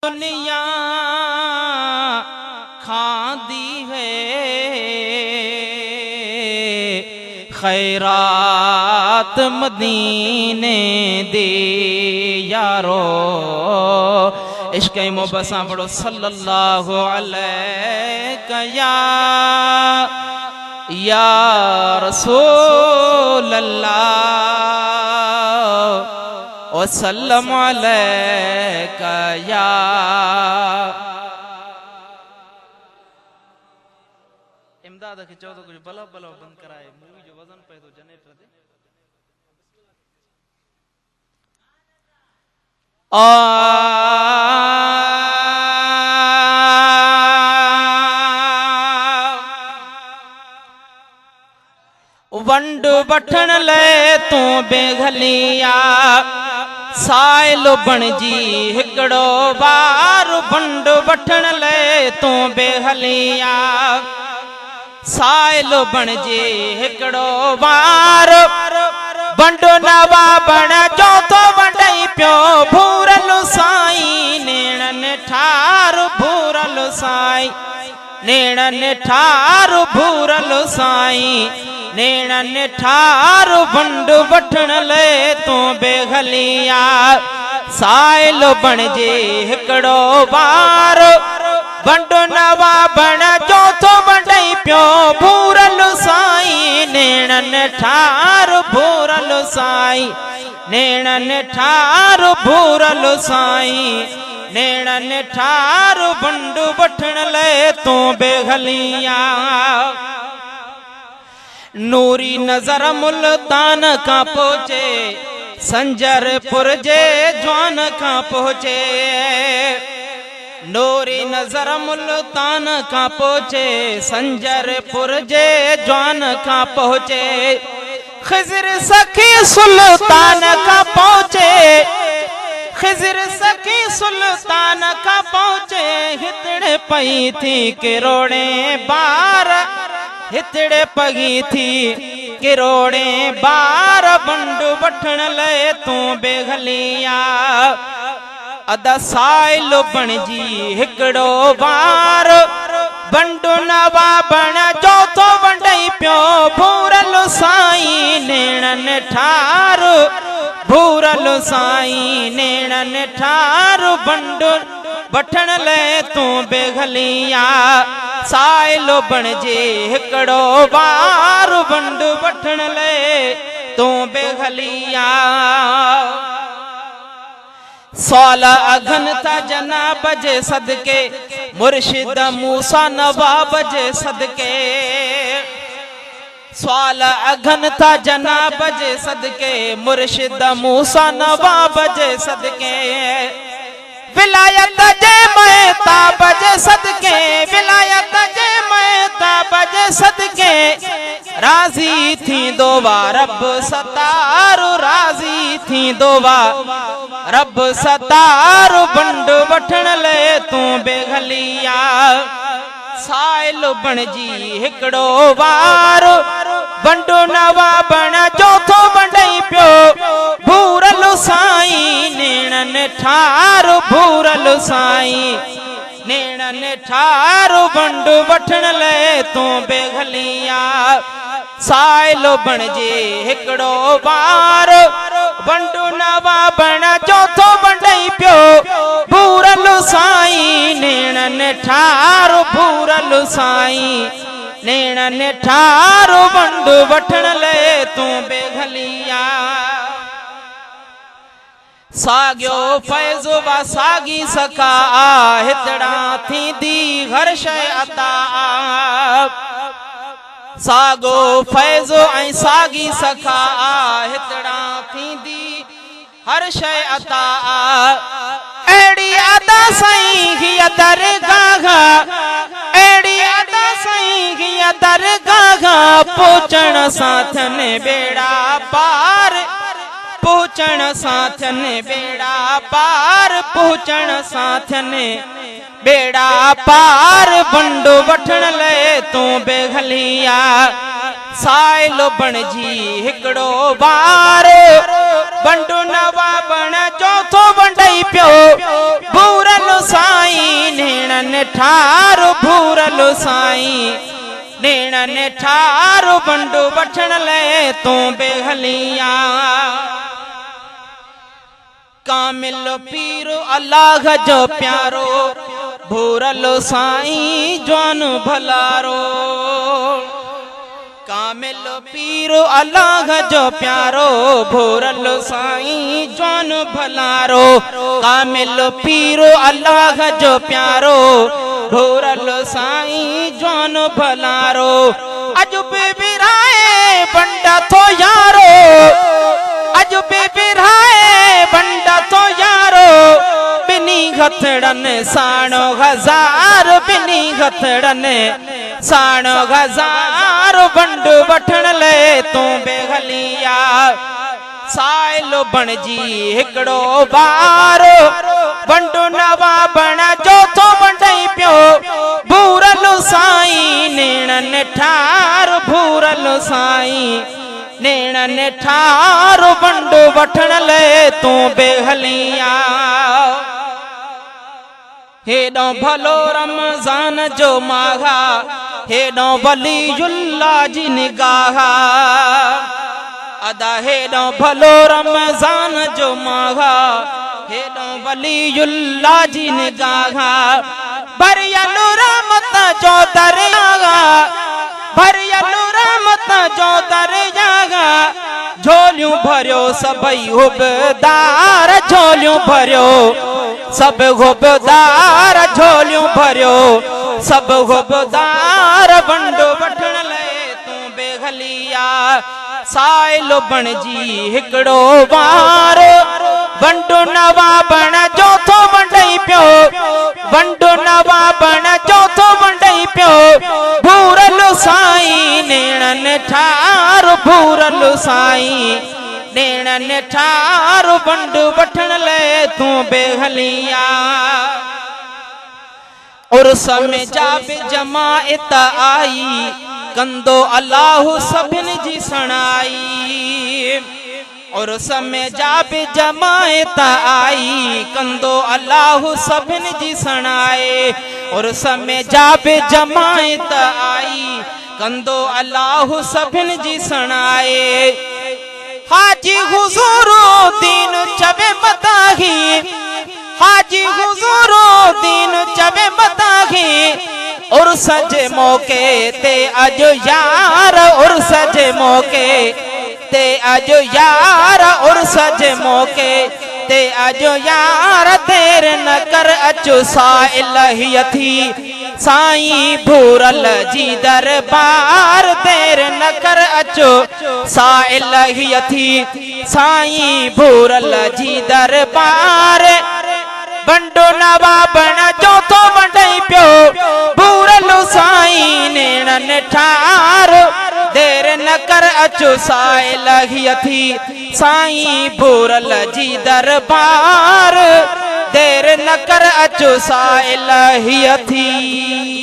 दुनिया खादी है खैरात मदीने दे यारो। इश्क़ मोहब्बत सां पढ़ो सल्लल्लाहु अलैहि या रसूल अल्लाह वसल्लम अलैका या। इमदाद खे चओ त कुझु बल्ब बंदि कराए, मूवी जो वज़न पए थो जनरेटर ते। वंड वठण लाइ तूं बेघलिया साइल बणजी हिकड़ो बार। वंड वठण लाइ तूं बेघलिया साइल बणजी हिकड़ो बार। वंड नवा बण जो तो वंडई पियो भूरल साईं नेणन ठार भूरल साईं नेणन ठार भूरल साईं नेणन ठार। वंड वठण लाइ तूं बेघलिया साइल बणजे हिकड़ो बार। वंड नवा बण जो तो वंडई पियो भूरल साईं नेणन ठार भूरल साईं नेणन ठार भूरल साईं नेणन ठार। वंड वठण लाइ तूं बेघलिया नूरी नजर मुल्तान का पहुंचे संजरपुर जे जवान का पहुंचे। नूरी नजर मुल्तान का पहुंचे संजरपुर जे जवान का पहुंचे। खिज़र सखी सुल्तान का पहुंचे खिज़र सखी सुल्तान का पहुंचे। हितड़े पई थी किरोड़े बार हितड़े पगी थी किरोड़े बार। वंड वठण लाइ तूं बेघलिया अदा साइल बणजी हिकड़ो बार। वंड नवा बण जो तो वंडई पियो भूरल साईं नेणन ठार भूरल साईं नेणन ठार। वंड वठण लाइ तूं बेघलिया साइल बणजे हिकड़ो बार। वंड वठण लाइ तूं बेघलिया साल अघन था जनाब जे सदके मुर्शिद मूसा नवाब जे सदके। साल अघन था जनाब जे सदके मुर्शिद मूसा नवाब जे सदके। विलायत जे महताब जे सदके विलायत जे महताब जे सदके राज़ी थींदो वा रब सतार राज़ी थींदो वा रब सतार। वंड वठण लाइ तूं बेघलिया साइल बणजी हिकड़ो बार। वंड नवा बण जो तो वंडई पियो भूरल साईं नेणन ठार भूरल साईं नेणन ठार। वंड वठण लाइ तूं बेघलिया साइल बणजे हिकड़ो बार। वंड नवा बण जो तो वंडई पियो भूरल साईं नेणन ठार भूरल साईं नेणन ठार। वंड वठण लाइ तूं बेघलिया सागियो फैज़ वा सागी सका हितड़ा थींदी हर शइ अता। सागो फैज़ ऐं सागी सखा हितड़ा थींदी हर शइ अता। अहिड़ी अदा साईं हीअ दरगाह अहिड़ी अदा साईं हीअ दरगाह पहुचण सां थियनि बेड़ा पार पहुचण सां थियनि बेड़ा पार पहुचण सां थियनि बेड़ा पार। वंड वठण लाइ तूं बेघलिया साइल बणजी हिकड़ो बार। वंड नवा बण जो तो वंडई पियो भूरल ने ठारो भूरल साईं नेण ने ठारो बंडो वठण ले तू बेहलिया कामिल पीरो अल्लाह जो प्यारो भूरल साईं जवान भलारो कामिल पीरो अल्लाह जो प्यारो भूरल साईं जवान भलारो कामिल पीरो अल्लाह जो प्यारो भूरल साईं जवान भलारो अज बेबिराए बंडा तो यारो अज बेबिराए बंडा तो यारो बिनी हथड़न साणो हजार बिनी हथड़न साणो हजार बंड वठण ले तू बेहलिया साइलो बणजी हिकड़ो बार बंडो नवा बण जो तो बंडई पियो भूरल साईं नेणन ठार भूरल साईं नेणन ठार बंड वठण ले तू बेहलिया हेॾो भलो रमज़ान जो माहा हेॾो वलीयुल्लाह जी निगाह अदा हेॾो भलो रमज़ान जो माहा हेॾो वलीयुल्लाह जी निगाह भरियल रहमत जो दरिया भरियल रहमत जो दरिया झोलियूं भरियो सभई हुबदार झोलियूं भरियो सब हुबदार झोलियूं भरियो सब हुबदार बंडो वठण ले तू बेहलिया साइलो बणजी हिकड़ो बार बंडो नवा बण जो तो वंडई पियो बंडो नवा बण जो तो वंडई पियो भूरल साईं नेणन ठार भूरल साईं नेणन ठार बंड वठण ले तू बेहलिया उर्स में जाब जमायत आई कंदो अल्लाह सभिन जी सणाई उर्स में जाब जमायत आई कंदो अल्लाह सभिन जी सणाए उर्स में जाब जमायत आई कंदो अल्लाह सभिन जी सणाए हाजी हुजूरो दीन चवे मदाही हाजी हुजूरो दीन चवे मदाही उर्स जे मौके ते अज यार उर्स जे मौके ते अज यार उर्स जे मौके ते अज यार देर न कर अचो साइल ही थी साईं भूरल जी दरबार देर न कर अचो साइल ही थी साईं भूरल जी दरबार बंडो नवा बण जो तो वंडई पियो भूरल साईं नेणन ठार देर न कर अचो साइल ही थी साईं भूरल जी दरबार देर न कर अचो साइल ही थी।